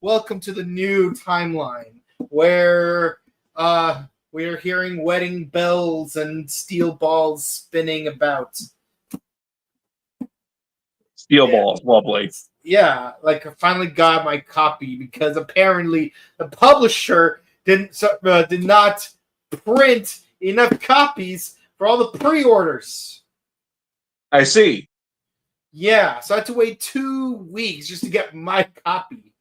welcome to the new timeline where we are hearing wedding bells and steel balls spinning about. Steel balls, lovely. Yeah, like I finally got my copy because apparently the publisher did not print enough copies for all the pre-orders. I see. Yeah, so I had to wait 2 weeks just to get my copy,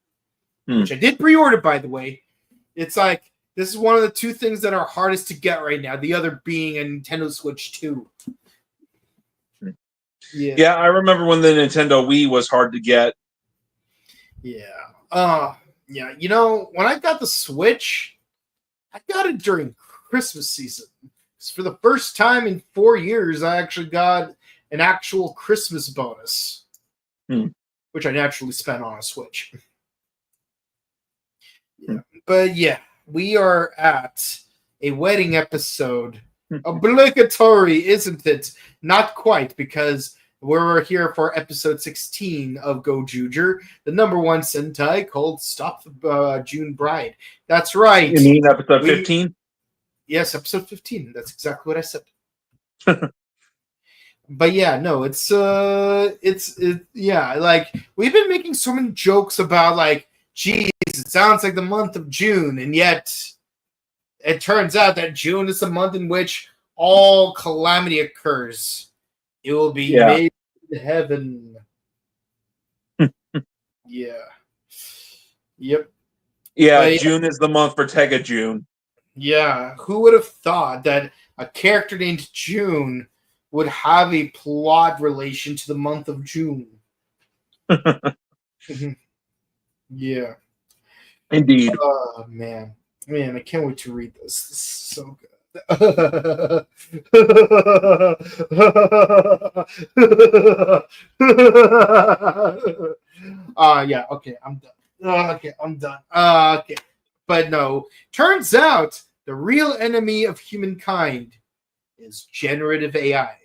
which I did pre-order, by the way. It's like, this is one of the two things that are hardest to get right now, the other being a Nintendo Switch 2. Yeah, I remember when the Nintendo Wii was hard to get. Yeah. You know, when I got the Switch, I got it during Christmas season. For the first time in 4 years, I actually got an actual Christmas bonus, which I naturally spent on a Switch. But yeah, we are at a wedding episode. Obligatory, isn't it? Not quite, because we're here for episode 16 of Gozyuger, the #1 Sentai called Stop the June Bride. That's right. You mean episode 15? Yes, episode 15. That's exactly what I said. But yeah, no, it's like we've been making so many jokes about like, geez, it sounds like the month of June, and yet it turns out that June is the month in which all calamity occurs. It will be made in heaven. Yeah. Yep. Yeah, June is the month for Tega June. Yeah, who would have thought that a character named June would have a plot relation to the month of June? Yeah. Indeed. Oh, man, I can't wait to read this. This is so good. Yeah, okay, I'm done. Okay. But no, turns out the real enemy of humankind is generative AI.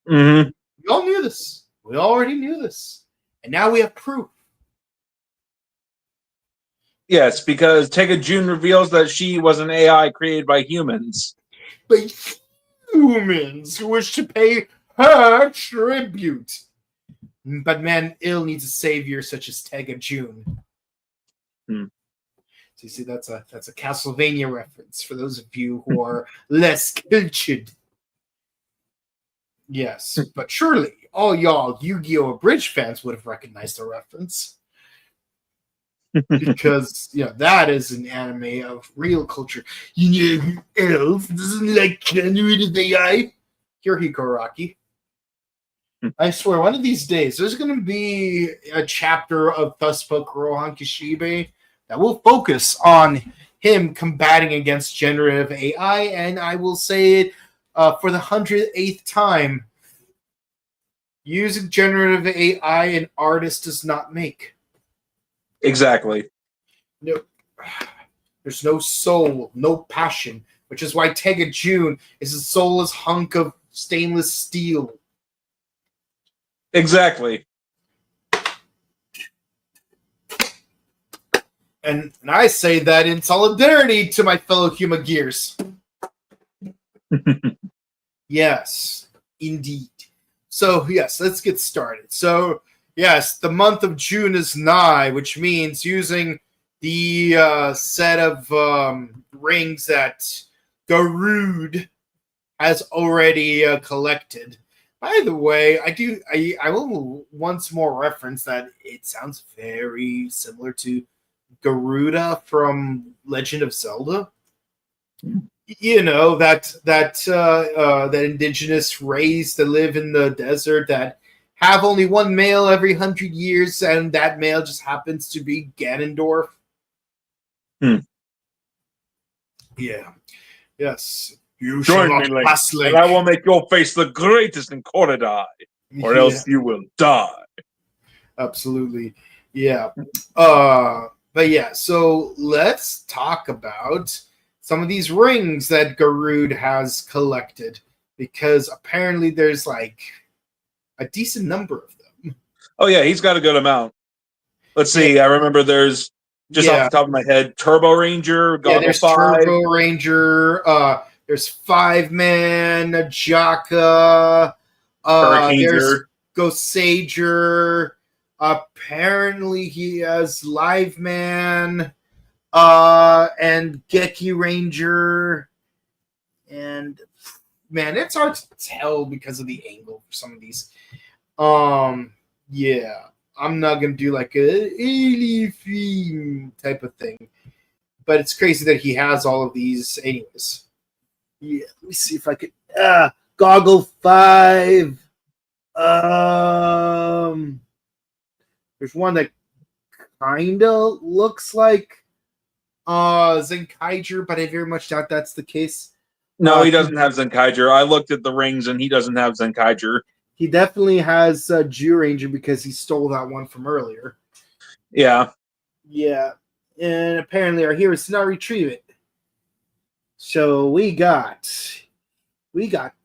Mm-hmm. We all knew this. We already knew this. And now we have proof. Yes, because Tega June reveals that she was an AI created by humans. By humans who wish to pay her tribute. But man, ill needs a savior such as Tega June. So you see, that's a Castlevania reference for those of you who are less cultured. Yes, but surely all y'all Yu-Gi-Oh! Abridged fans would have recognized the reference. Because, that is an anime of real culture. You know who else doesn't like generative AI? Hirohiko Araki. I swear, one of these days, there's going to be a chapter of Thusbook Rohan Kishibe that will focus on him combating against generative AI, and I will say it for the 108th time. Using generative AI, an artist does not make. Exactly. No, there's no soul, no passion, which is why Tega June is a soulless hunk of stainless steel. Exactly. And I say that in solidarity to my fellow Huma Gears. Yes, indeed. So, yes, let's get started. So, yes, the month of June is nigh, which means using the set of rings that Garud has already collected. By the way, I will once more reference that it sounds very similar to Garuda from Legend of Zelda. You know, that indigenous race that live in the desert that have only one male every 100 years, and that male just happens to be Ganondorf. Yeah. Yes. You join me, Link, and I will make your face the greatest in Korodai, or else you will die. Absolutely. Yeah. But yeah, so let's talk about some of these rings that Garud has collected, because apparently there's like a decent number of them. Oh yeah, he's got a good amount. Let's see. I remember there's just off the top of my head, Turbo Ranger, Goggle there's 5. Turbo Ranger. There's 5-Man, Jaka. There's Gozyuger. Apparently, he has Live Man. And Geki Ranger. And man, it's hard to tell because of the angle for some of these. Yeah. I'm not gonna do like a theme type of thing. But it's crazy that he has all of these anyways. Yeah, let me see if I could Goggle 5. There's one that kinda looks like Zenkaiger, but I very much doubt that's the case. No, he doesn't have Zenkaiger. I looked at the rings and he doesn't have Zenkaiger. He definitely has Jew Ranger because he stole that one from earlier. Yeah. Yeah. And apparently our heroes did not retrieve it. So we got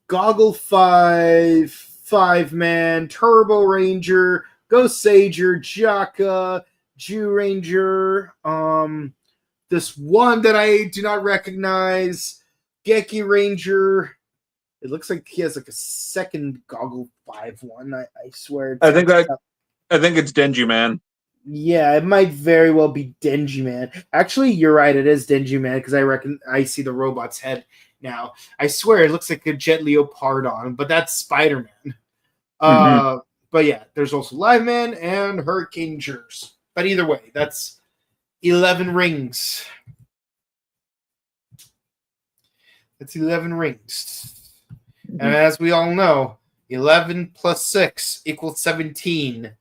Goggle 5, 5-Man, Turbo Ranger, Gozyuger, Jaka, Jew Ranger, this one that I do not recognize, Geki Ranger. It looks like he has like a second Goggle 5 one. I swear. I think it's Denji Man. Yeah, it might very well be Denji Man. Actually, you're right. It is Denji Man because I see the robot's head now. I swear it looks like a Jet Leopardon, but that's Spider-Man. But yeah, there's also Live Man and Hurricane Jers. But either way, that's 11 rings. That's 11 rings. And as we all know, 11 plus 6 equals 17.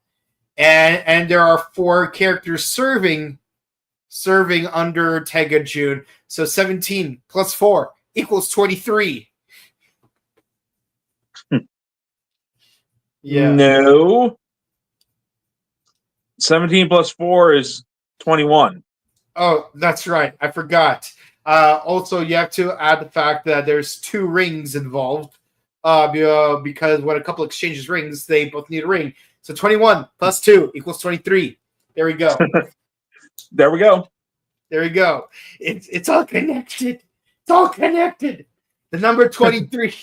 And there are 4 characters serving under Tega June. So 17 plus 4 equals 23. Yeah. No. 17 plus 4 is 21. Oh, that's right. I forgot. Also, you have to add the fact that there's 2 rings involved. Because when a couple exchanges rings, they both need a ring. So 21 plus 2 equals 23. There we go. There we go. There we go. It's all connected. It's all connected. The number 23.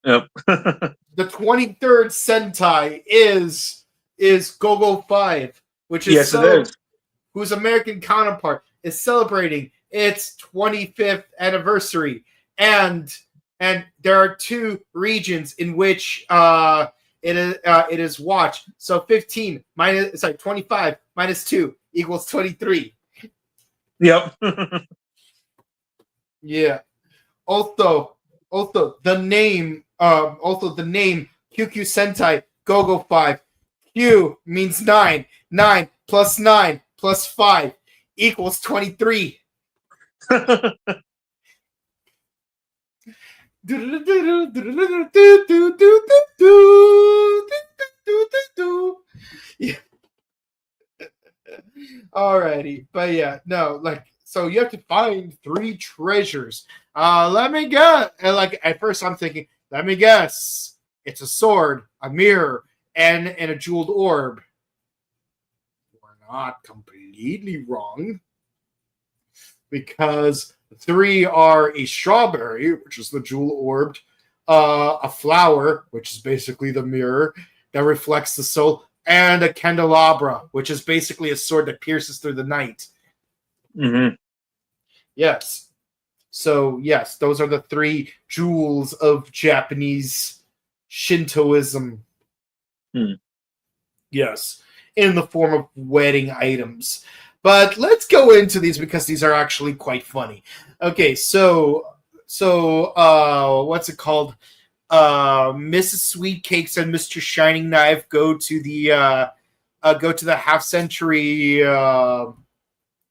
Yep. The 23rd Sentai is Gogo 5, which is it is. Whose American counterpart is celebrating its 25th anniversary, and there are 2 regions in which it is watched. So 25 minus 2 equals 23. Yep. Yeah. Also the name QQ Sentai Gogo 5. Q means 9. 9 plus 9 plus 5 equals 23. Yeah. Alrighty, but yeah, no, like, so you have to find 3 treasures. Let me guess. Like at first, I'm thinking, let me guess, it's a sword, a mirror, and a jeweled orb. We're not completely wrong, because 3 are a strawberry, which is the jewel orbed, a flower, which is basically the mirror that reflects the soul, and a candelabra, which is basically a sword that pierces through the night. Mm-hmm. Yes. So, yes, those are the 3 jewels of Japanese Shintoism. Yes. In the form of wedding items. But let's go into these because these are actually quite funny. Okay, so what's it called? Mrs. Sweet Cakes and Mr. Shining Knife go to the Half Century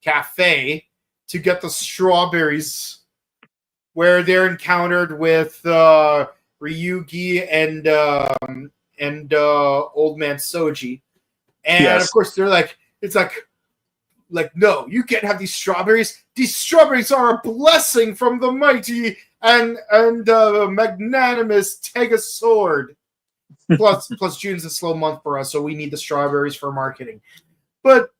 cafe to get the strawberries, where they're encountered with Ryugi and Old Man Soji, and yes. Of course they're like, it's like, no, you can't have these strawberries. These strawberries are a blessing from the mighty and magnanimous Tega Sword. Plus June's a slow month for us, so we need the strawberries for marketing. But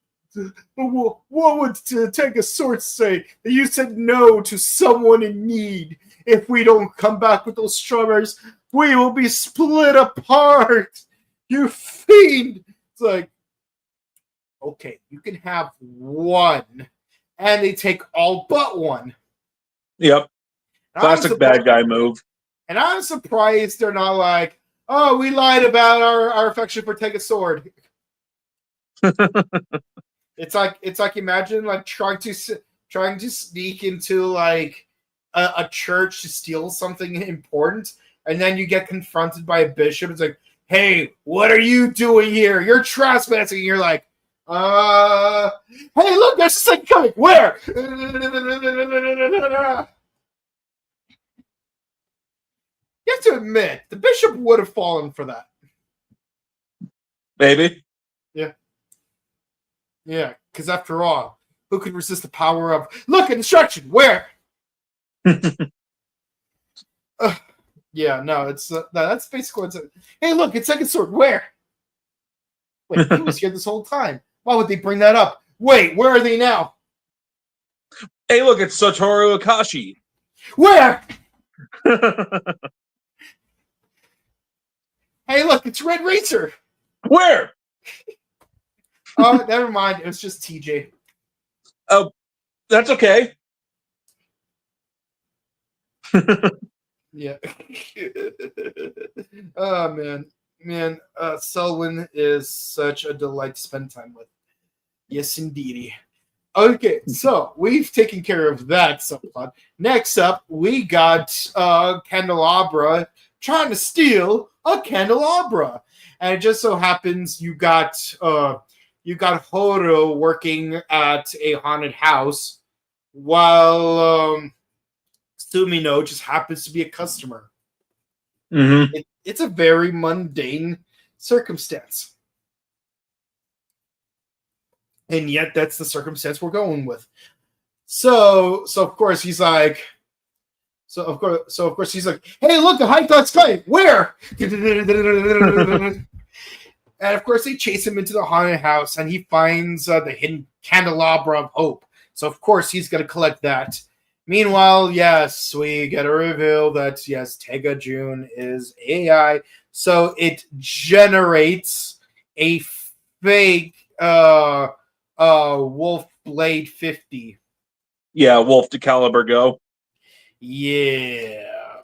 what would take a sword say that you said no to someone in need? If we don't come back with those strawberries, we will be split apart. You fiend! It's like, okay, you can have one, and they take all but one. Yep, classic bad guy move. And I'm surprised they're not like, oh, we lied about our affection for Take a Sword. It's like imagine like trying to sneak into like a church to steal something important, and then you get confronted by a bishop. It's like, hey, what are you doing here? You're trespassing. And you're like, hey, look, there's a thing coming. Where? You have to admit, the bishop would have fallen for that. Maybe. Yeah. Yeah, because after all, who could resist the power of look at instruction? Where? Yeah, no, it's that's basically what's. Hey, look, it's Second Sword. Where? Wait, he was here this whole time. Why would they bring that up? Wait, where are they now? Hey, look, it's Satoru Akashi. Where? Hey, look, it's Red Racer. Where? Oh, never mind. It was just TJ. Oh, that's okay. Yeah. Oh man. Selwyn is such a delight to spend time with. Yes, indeedy. Okay, so we've taken care of that subplot. Next up, we got Candelabra trying to steal a candelabra, and it just so happens you got Horo working at a haunted house, while Sumino just happens to be a customer. Mm-hmm. It's a very mundane circumstance. And yet that's the circumstance we're going with. So of course he's like, hey, look, the high thought's coming. Where? And of course they chase him into the haunted house, and he finds the hidden candelabra of hope. So of course he's going to collect that. Meanwhile, yes, we get a reveal that yes, Tega June is AI, so it generates a fake Wolf Blade 50. Yeah, Wolf to Caliber Go. Yeah,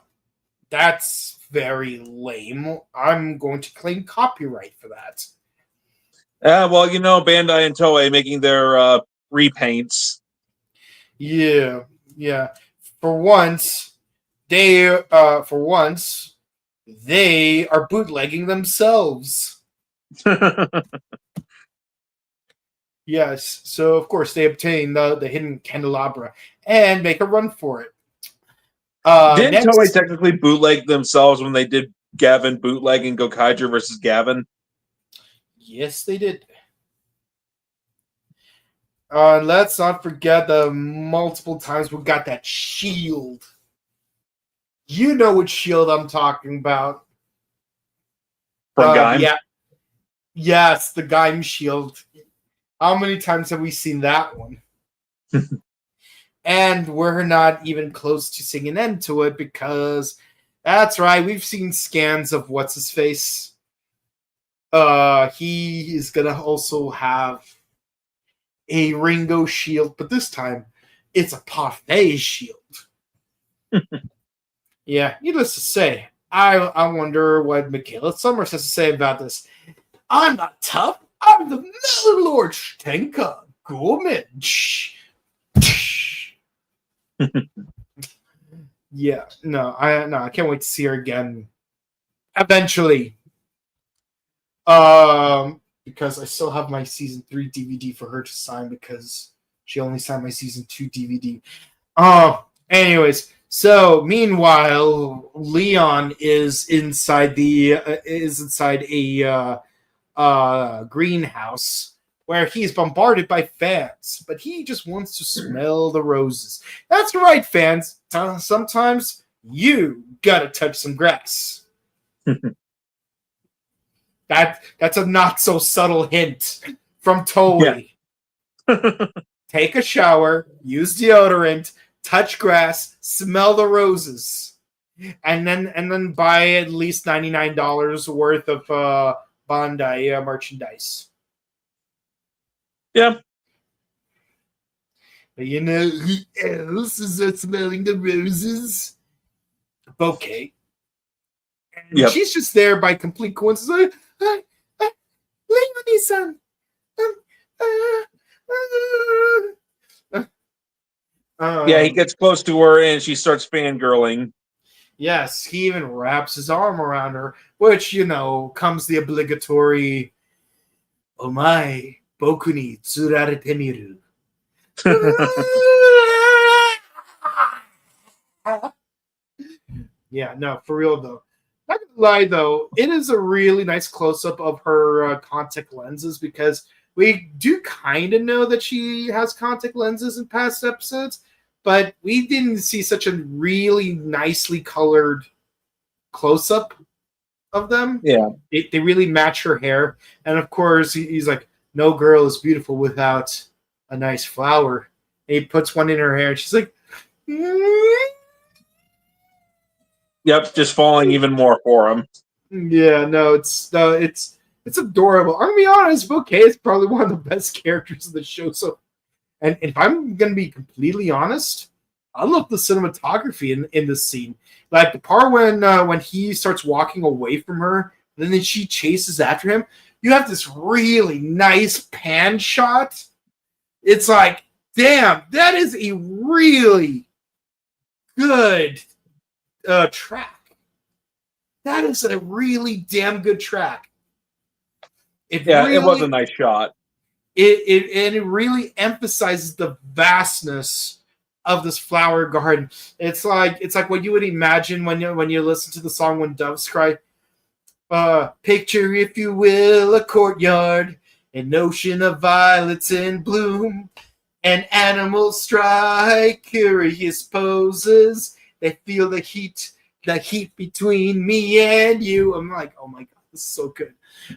that's very lame. I'm going to claim copyright for that. Well, you know, Bandai and Toei making their repaints. Yeah. For once, they are bootlegging themselves. Yes, so of course they obtain the hidden candelabra and make a run for it. Didn't Toei technically bootleg themselves when they did Gavin bootlegging Gokaiger versus Gavin? Yes, they did. Let's not forget the multiple times we got that shield. You know which shield I'm talking about. From Gaim? Yeah. Yes, the Gaim shield. How many times have we seen that one? And we're not even close to seeing an end to it because that's right, we've seen scans of what's his face. He is gonna also have a Ringo shield, but this time it's a Parfait shield. Yeah, needless to say, I wonder what Michaela Summers has to say about this. I'm not tough. I'm the Melon Lord Shtenka Gorman. Yeah, I can't wait to see her again. Eventually. Because I still have my season 3 DVD for her to sign because she only signed my season 2 DVD. Anyways, so meanwhile, Leon is inside a greenhouse where he's bombarded by fans, but he just wants to smell the roses. That's right, fans. Sometimes you gotta touch some grass. That's a not so subtle hint from Toei. Yeah. Take a shower, use deodorant, touch grass, smell the roses, and then buy at least $99 worth of Bandai merchandise. Yeah. But you know who else is not smelling the roses? Bouquet. And Yep. she's just there by complete coincidence. Leonie-san. Yeah, he gets close to her and she starts fangirling. Yes, he even wraps his arm around her, which, you know, comes the obligatory Omae, boku ni tsurarete miru. Yeah, no, for real though. Not gonna lie though, it is a really nice close-up of her contact lenses because we do kind of know that she has contact lenses in past episodes, but we didn't see such a really nicely colored close-up of them. Yeah. They really match her hair. And of course, he's like, no girl is beautiful without a nice flower. And he puts one in her hair, and she's like, Yep, just falling even more for him. yeah, no, it's adorable. I'm gonna be honest, Bouquet is probably one of the best characters of the show. So, and if I'm gonna be completely honest, I love the cinematography in this scene. Like the part when he starts walking away from her, and then she chases after him. You have this really nice pan shot. It's like, damn, that is a really good track. That is a really damn good track. It was a nice shot. It really emphasizes the vastness of this flower garden. It's like what you would imagine when you listen to the song When Doves Cry. Picture, if you will, a courtyard, an ocean of violets in bloom, and animals strike curious poses. They feel the heat between me and you. I'm like, oh my god, this is so good.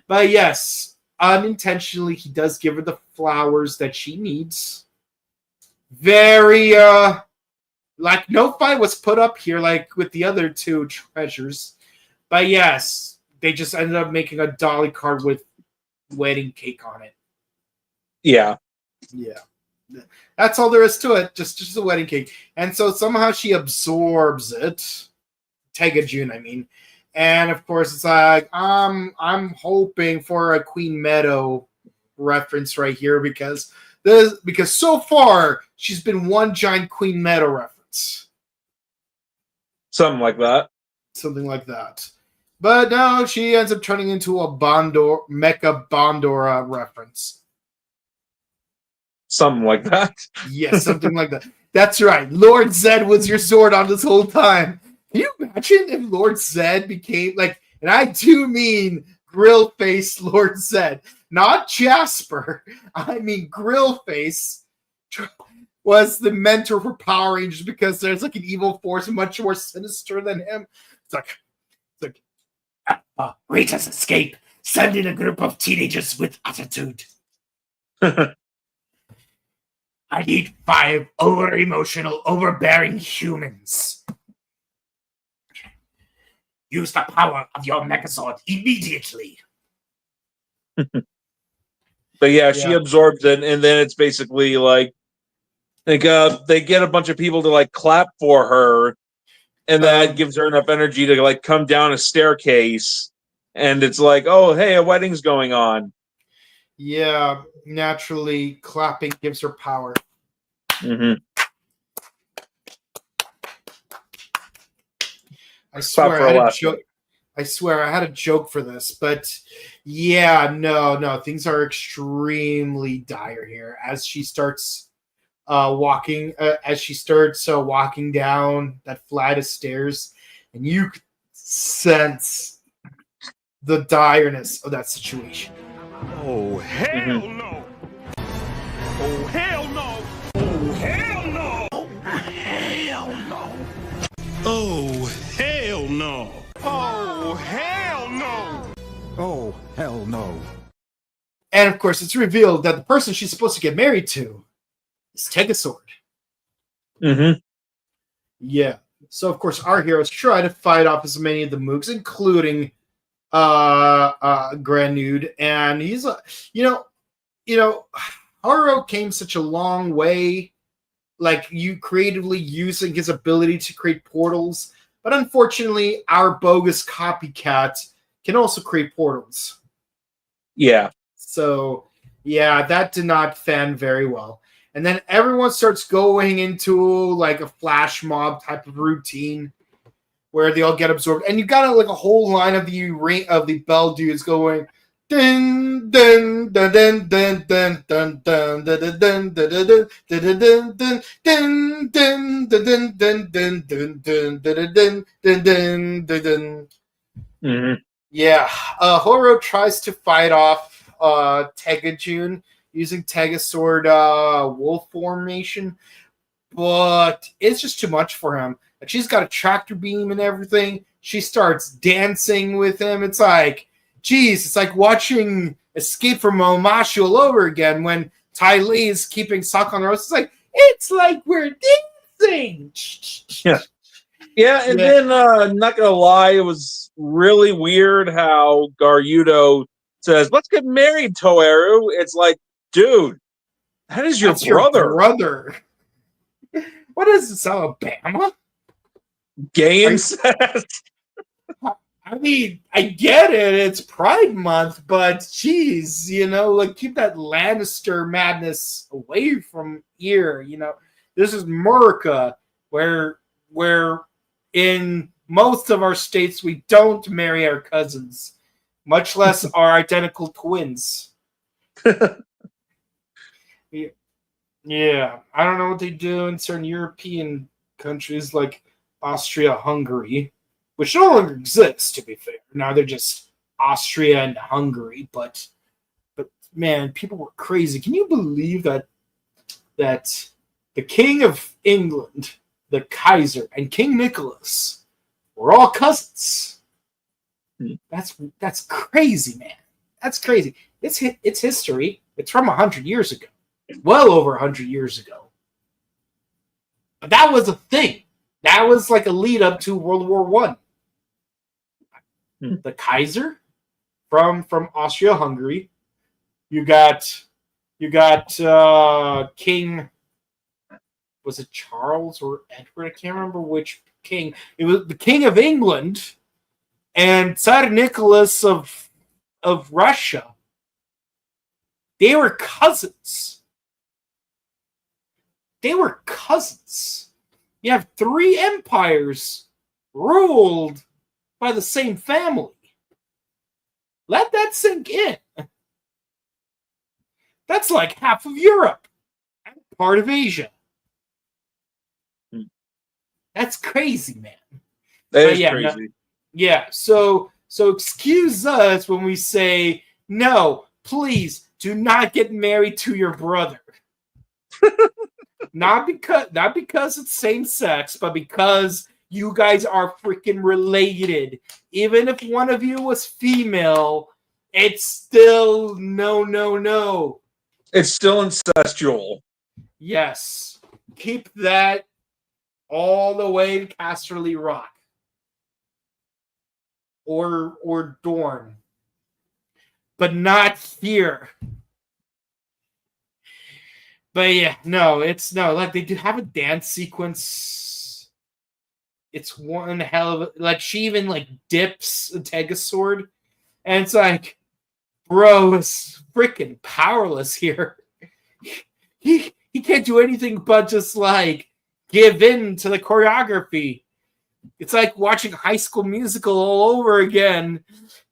But yes, unintentionally, he does give her the flowers that she needs. Very, like, no fight was put up here like with the other two treasures. But yes, they just ended up making a dolly card with wedding cake on it. Yeah. Yeah. That's all there is to it. Just a wedding cake. And so somehow she absorbs it. Tega June, I mean. And of course it's like, I'm hoping for a Queen Meadow reference right here because so far she's been one giant Queen Meadow reference. Something like that. Something like that. But no, she ends up turning into a Mecha Bondora reference. Something like that. Yes, something like that. That's right. Lord Zed was your sword on this whole time. Can you imagine if Lord Zed became like, and I do mean grill face Lord Zed, not Jasper. I mean grill face was the mentor for Power Rangers because there's like an evil force much more sinister than him. It's like Rita's escape. Send in a group of teenagers with attitude. I need 5 over-emotional, overbearing humans. Use the power of your Megazord immediately. But yeah, she absorbs it, and then it's basically like they get a bunch of people to like clap for her, and that gives her enough energy to like come down a staircase, and it's like, oh hey, a wedding's going on. Yeah, naturally, clapping gives her power. Mm-hmm. I swear I had a joke for this, but yeah, no, things are extremely dire here as she starts walking down that flight of stairs, and you sense the direness of that situation. Oh hell no! Oh hell no! Oh hell no! Oh hell no! Oh hell no! Oh hell no! Oh, hell no. And of course, it's revealed that the person she's supposed to get married to is Tegasword. Mm-hmm. Yeah. So of course, our heroes try to fight off as many of the Moogs, including Granude, and he's Haru came such a long way, like you creatively using his ability to create portals, but unfortunately, our bogus copycat can also create portals. Yeah. So, yeah, that did not fan very well. And then everyone starts going into like a flash mob type of routine where they all get absorbed. And you got like a whole line of the bell dudes going dun dun dun dun dun dun dun dun dun dun dun dun dun dun dun dun dun. Yeah, Horo tries to fight off Tegajun using Tegasword wolf formation, but it's just too much for him. Like, she's got a tractor beam and everything. She starts dancing with him. It's like, geez, it's like watching Escape from Omashu all over again when Ty Lee is keeping Sock on the Rose. It's like we're dancing. Yeah, and then, not gonna lie, it was really weird how Garyudo says, "Let's get married, Toeru." It's like, dude, that is your brother. What is this, Alabama? Gay incest? I mean, I get it. It's Pride Month, but geez, like keep that Lannister madness away from here. This is America, where in most of our states we don't marry our cousins, much less our identical twins. Yeah, I don't know what they do in certain European countries like Austria-Hungary, which no longer exists, to be fair. Now they're just Austria and Hungary, but man, people were crazy. Can you believe that the King of England, the Kaiser, and King Nicholas were all cousins? That's crazy, man. That's crazy. It's history. It's from 100 years ago. Well over 100 years ago. But that was a thing. That was like a lead up to World War I. The Kaiser from Austria-Hungary. You got King, was it Charles or Edward? I can't remember which king. It was the King of England and Tsar Nicholas of Russia. They were cousins. You have three empires ruled by the same family. Let that sink in. That's like half of Europe and part of Asia. That's crazy, man. That is crazy. So excuse us when we say, no, please do not get married to your brother. Not because it's same sex, but because you guys are freaking related. Even if one of you was female, it's still no. It's still incestual. Yes. Keep that all the way in Casterly Rock. Or Dorne. But not here. But yeah, like they do have a dance sequence. It's one hell of like she even like dips a Tegasword, and it's like, bro is freaking powerless here. He can't do anything but just like give in to the choreography. It's like watching High School Musical all over again.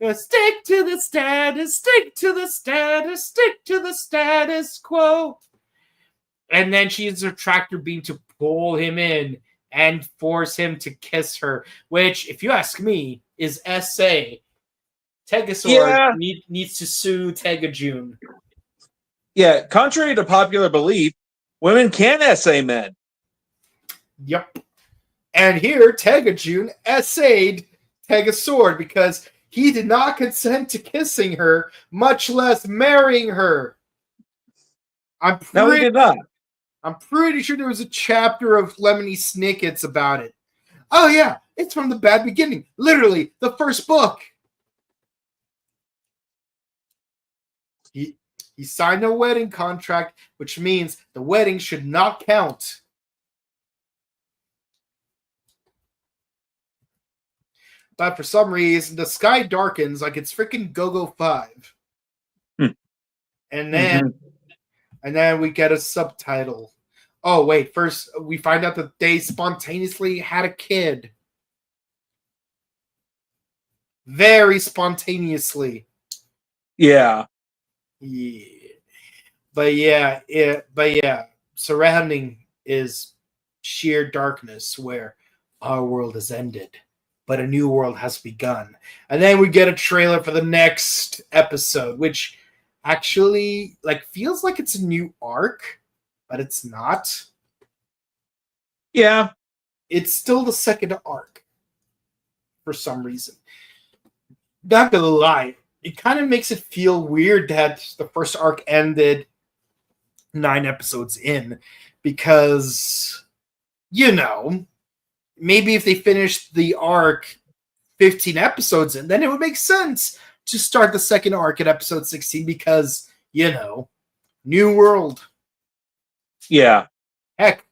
Stick to the status, stick to the status, stick to the status quo. And then she uses her tractor beam to pull him in and force him to kiss her, which, if you ask me, is SA. Tegasword needs to sue Tegajun. Yeah, contrary to popular belief, women can SA men. Yep. And here, Tegajun SA'd Tegasword because He did not consent to kissing her, much less marrying her. No, he did not. I'm pretty sure there was a chapter of Lemony Snicket's about it. Oh yeah, it's from the bad beginning. Literally, the first book. He signed a wedding contract, which means the wedding should not count. But for some reason, the sky darkens like it's freaking Go-Go 5. And then we get a subtitle. Oh, wait. First, we find out that they spontaneously had a kid. Very spontaneously. Yeah. But yeah. Surrounding is sheer darkness where our world has ended, but a new world has begun. And then we get a trailer for the next episode, which actually feels like it's a new arc, but it's not. Yeah. It's still the second arc for some reason. Not gonna lie, it kind of makes it feel weird that the first arc ended 9 episodes in, because, maybe if they finished the arc 15 episodes in, then it would make sense to start the second arc at episode 16 because, new world. Yeah. Heck,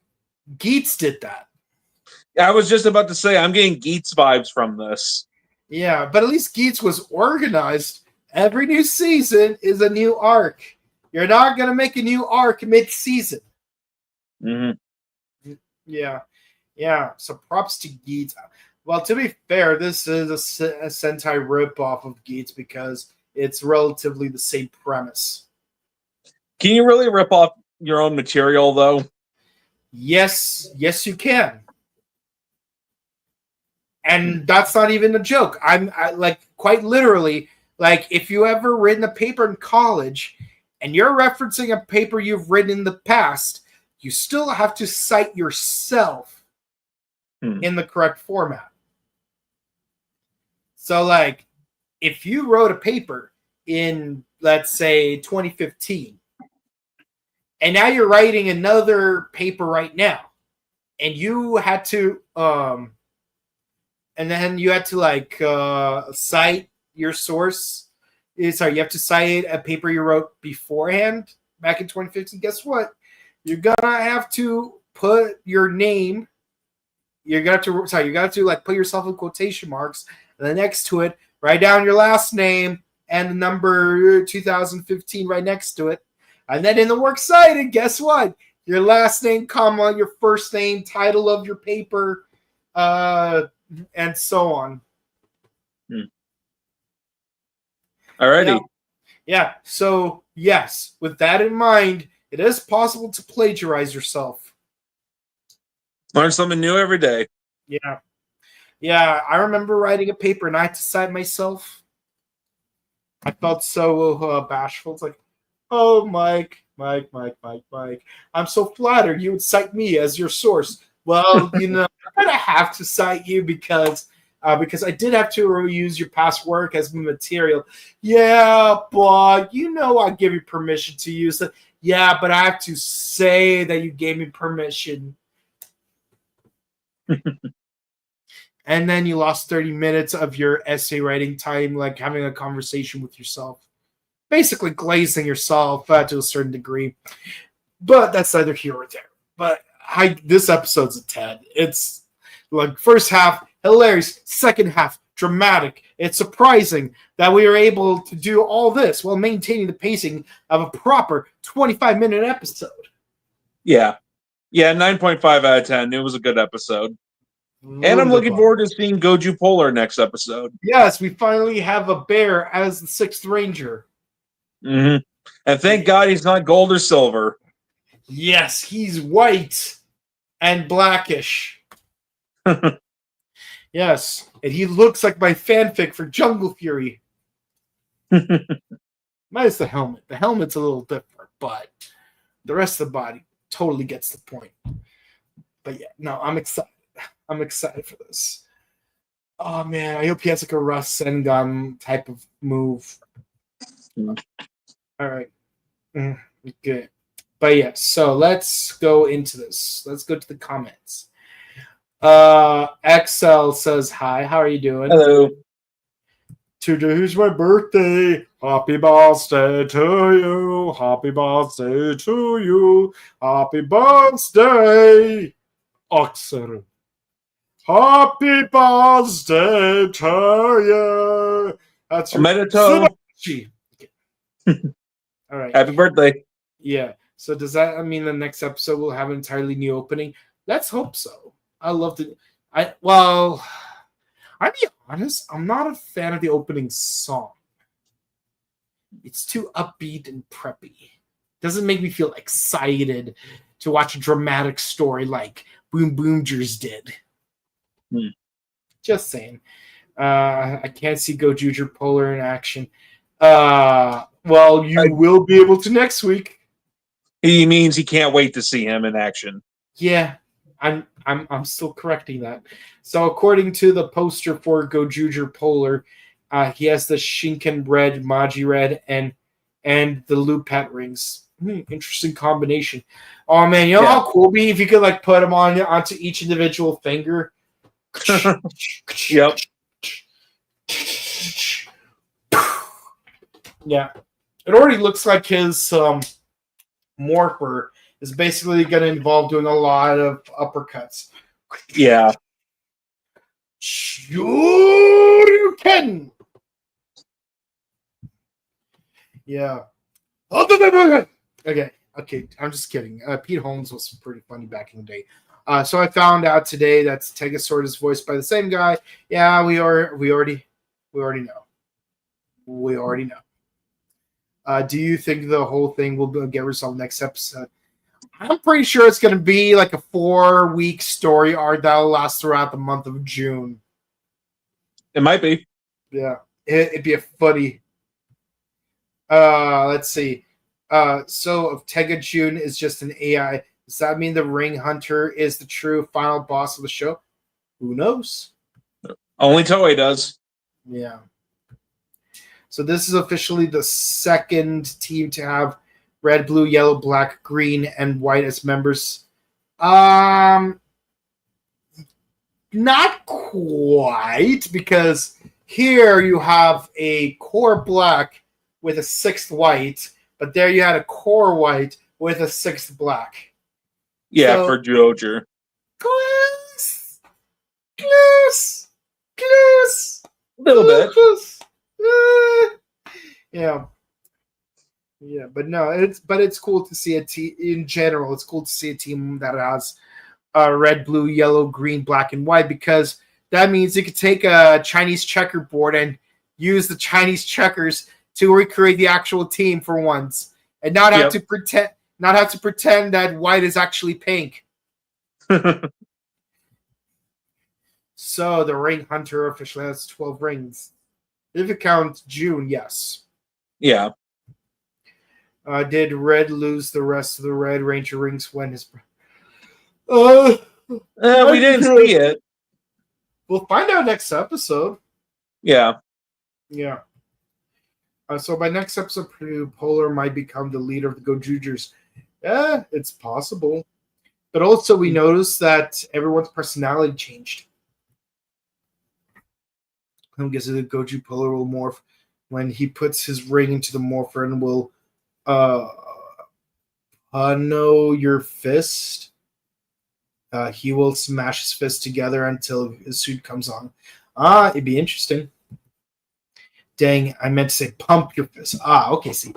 Geats did that. I was just about to say, I'm getting Geats vibes from this. Yeah, but at least Geats was organized. Every new season is a new arc. You're not going to make a new arc mid-season. Mm-hmm. Yeah. So props to Geats. Well, to be fair, this is a Sentai ripoff of Geats because it's relatively the same premise. Can you really rip off your own material, though? Yes, you can. And that's not even a joke. I quite literally, if you ever written a paper in college and you're referencing a paper you've written in the past, you still have to cite yourself in the correct format. So, if you wrote a paper in, let's say, 2015, and now you're writing another paper right now, and you had to, and then you had to cite your source. Sorry, you have to cite a paper you wrote beforehand back in 2015. Guess what? You're gonna have to put your name. You got to put yourself in quotation marks, and then next to it, write down your last name and the number 2015 right next to it. And then in the works cited, guess what? Your last name, comma, your first name, title of your paper, and so on. Alrighty. Yeah. So, yes, with that in mind, it is possible to plagiarize yourself. Learn something new every day. Yeah. Yeah, I remember writing a paper and I had to cite myself. I felt so bashful. It's like, oh, Mike. I'm so flattered you would cite me as your source. Well, I'm going to have to cite you because I did have to reuse your past work as material. Yeah, but I give you permission to use it. Yeah, but I have to say that you gave me permission. And then you lost 30 minutes of your essay writing time, having a conversation with yourself. Basically glazing yourself to a certain degree. But that's neither here or there. But this episode's a 10. It's first half, hilarious. Second half, dramatic. It's surprising that we were able to do all this while maintaining the pacing of a proper 25-minute episode. Yeah. 9.5 out of 10. It was a good episode. And I'm looking forward to seeing Goju Polar next episode. Yes, we finally have a bear as the 6th Ranger. Mm-hmm. And thank God he's not gold or silver. Yes, he's white and blackish. Yes, and he looks like my fanfic for Jungle Fury. Minus the helmet. The helmet's a little different, but the rest of the body totally gets the point. But yeah, no, I'm excited. I'm excited for this. Oh man, I hope he has like a Rasengan type of move. Mm. All right. Good. But yeah, so let's go into this. Let's go to the comments. XL says hi. How are you doing? Hello. Today's my birthday. Happy birthday to you. Happy birthday to you. Happy birthday, Oxer. Happy birthday to you. That's your Omedetou. Okay. All right. Happy birthday. Yeah. So does that mean the next episode will have an entirely new opening? Let's hope so. I love to. I'll be honest. I'm not a fan of the opening song. It's too upbeat and preppy. Doesn't make me feel excited to watch a dramatic story like Boom Boomgers did. Just saying. I can't see Gozyuger Polar in action. Well, you will be able to next week. He means he can't wait to see him in action. Yeah, I'm still correcting that. So according to the poster for Gozyuger Polar, he has the Shinken red, Maji red, and the Lupet rings. Interesting combination. Oh man, you know how cool it'd be if you could like put them onto each individual finger. Yep. Yeah, it already looks like his morpher is basically going to involve doing a lot of uppercuts. Yeah. Shoryuken. Yeah. Okay. I'm just kidding. Pete Holmes was pretty funny back in the day. So I found out today that Tegasword is voiced by the same guy. Yeah, we already know. We already know. Do you think the whole thing will get resolved next episode? I'm pretty sure it's going to be like a 4-week story arc that'll last throughout the month of June. It might be. Yeah, it'd be a funny. Let's see. So if Tega June is just an AI, does that mean the Ring Hunter is the true final boss of the show? Who knows? Only Toei does. Yeah. So this is officially the second team to have red, blue, yellow, black, green, and white as members. Not quite, because here you have a core black with a 6th white, but there you had a core white with a 6th black. Yeah, So, for Gozyuger. Close. A little bit. Yeah, but no, it's cool to see a team in general. It's cool to see a team that has red, blue, yellow, green, black, and white, because that means you could take a Chinese checkerboard and use the Chinese checkers to recreate the actual team for once, and not have to pretend that white is actually pink. So the Ring Hunter officially has 12 rings. If you count June, yes. Yeah. Did Red lose the rest of the Red Ranger rings when his... we didn't see it. We'll find out next episode. Yeah. Yeah. So by next episode, Polar might become the leader of the Gozyugers. Yeah, it's possible. But also we noticed that everyone's personality changed. I guess the Goju Polar will morph when he puts his ring into the morpher and will know your fist. He will smash his fist together until his suit comes on. It'd be interesting. Dang, I meant to say pump your fist. Okay, see.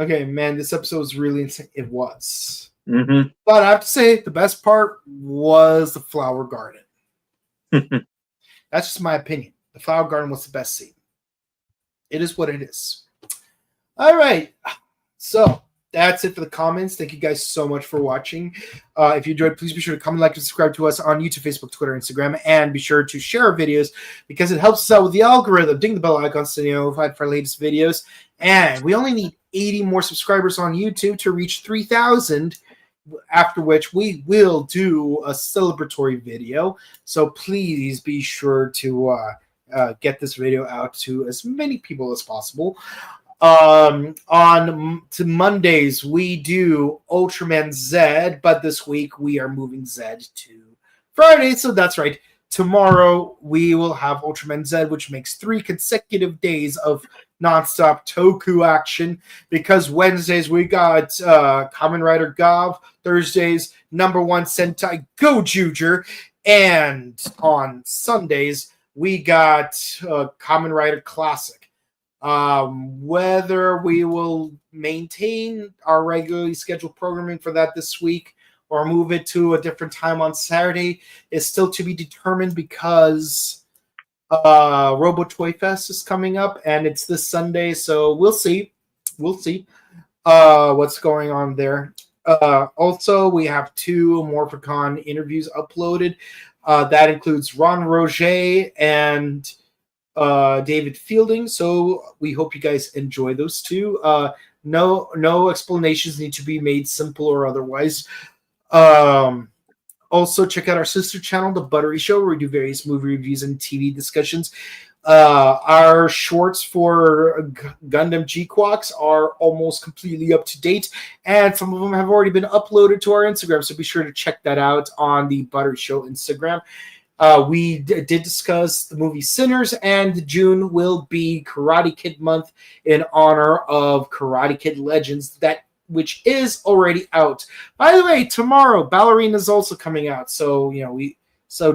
Okay, man, this episode was really insane. It was. Mm-hmm. But I have to say, the best part was the flower garden. That's just my opinion. The flower garden was the best scene. It is what it is. All right. So that's it for the comments. Thank you guys so much for watching. If you enjoyed, please be sure to comment, like, and subscribe to us on YouTube, Facebook, Twitter, Instagram, and be sure to share our videos because it helps us out with the algorithm. Ding the bell icon so you're notified for our latest videos. And we only need 80 more subscribers on YouTube to reach 3,000, after which we will do a celebratory video. So please be sure to get this video out to as many people as possible. On to Mondays, we do Ultraman Z, but this week we are moving Z to Friday, so that's right. Tomorrow we will have Ultraman Z, which makes 3 consecutive days of nonstop Toku action, because Wednesdays we got Kamen Rider Gov, Thursdays No.1 Sentai Gozyuger, and on Sundays we got Kamen Rider Classic. Whether we will maintain our regularly scheduled programming for that this week or move it to a different time on Saturday is still to be determined, because Robo Toy Fest is coming up and it's this Sunday, so we'll see what's going on there. Also, we have 2 Morphicon interviews uploaded. That includes Ron Roger and David Fielding, so we hope you guys enjoy those 2. No explanations need to be made, simple or otherwise. Also, check out our sister channel, The Buttery Show, where we do various movie reviews and TV discussions. Our shorts for Gundam G-Quacks are almost completely up to date, and some of them have already been uploaded to our Instagram, so be sure to check that out on the Buttery Show Instagram. We did discuss the movie Sinners, and June will be Karate Kid month in honor of Karate Kid Legends, which is already out. By the way, tomorrow Ballerina is also coming out. So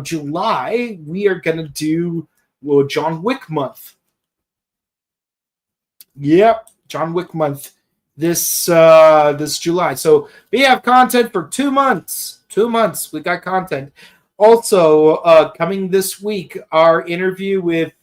July we are gonna do John Wick month. Yep, John Wick month this July. So we have content for 2 months. 2 months we got content. Also, coming this week, our interview with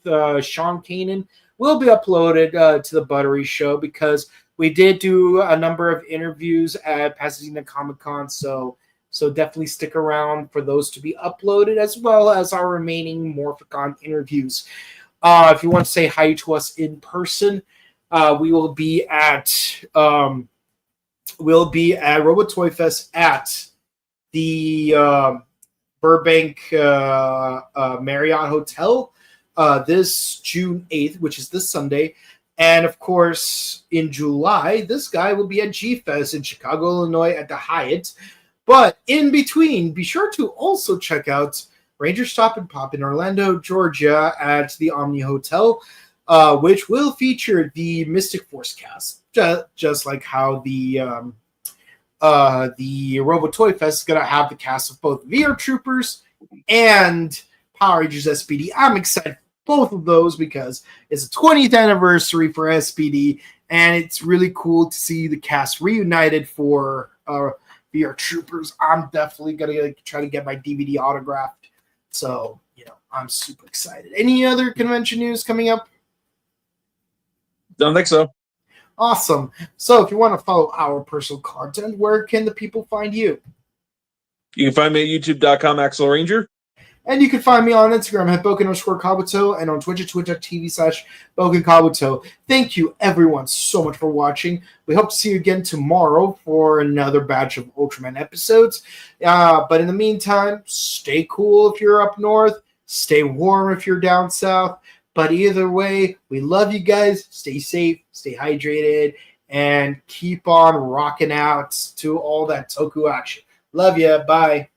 Sean Kanan will be uploaded to the Buttery Show, because we did do a number of interviews at Pasadena Comic-Con, so definitely stick around for those to be uploaded, as well as our remaining Morphicon interviews. If you want to say hi to us in person, we will be at Robo Toy Fest at the Burbank Marriott Hotel this June 8th, which is this Sunday. And of course, in July, this guy will be at G-Fest in Chicago, Illinois at the Hyatt. But in between, be sure to also check out Ranger Stop and Pop in Orlando, Georgia at the Omni Hotel, which will feature the Mystic Force cast, just like how the Robo Toy Fest is going to have the cast of both VR Troopers and Power Rangers SPD. I'm excited both of those because it's the 20th anniversary for SPD, and it's really cool to see the cast reunited for VR Troopers. I'm definitely gonna try to get my DVD autographed, so I'm super excited. Any other convention news coming up? Don't think so. Awesome. So if you want to follow our personal content, where can the people find you? You can find me at youtube.com, Axel Ranger. And you can find me on Instagram at Boken_Kabuto and on Twitch at twitch.tv/BokenKabuto. Thank you, everyone, so much for watching. We hope to see you again tomorrow for another batch of Ultraman episodes. But in the meantime, stay cool if you're up north. Stay warm if you're down south. But either way, we love you guys. Stay safe, stay hydrated, and keep on rocking out to all that Toku action. Love ya. Bye.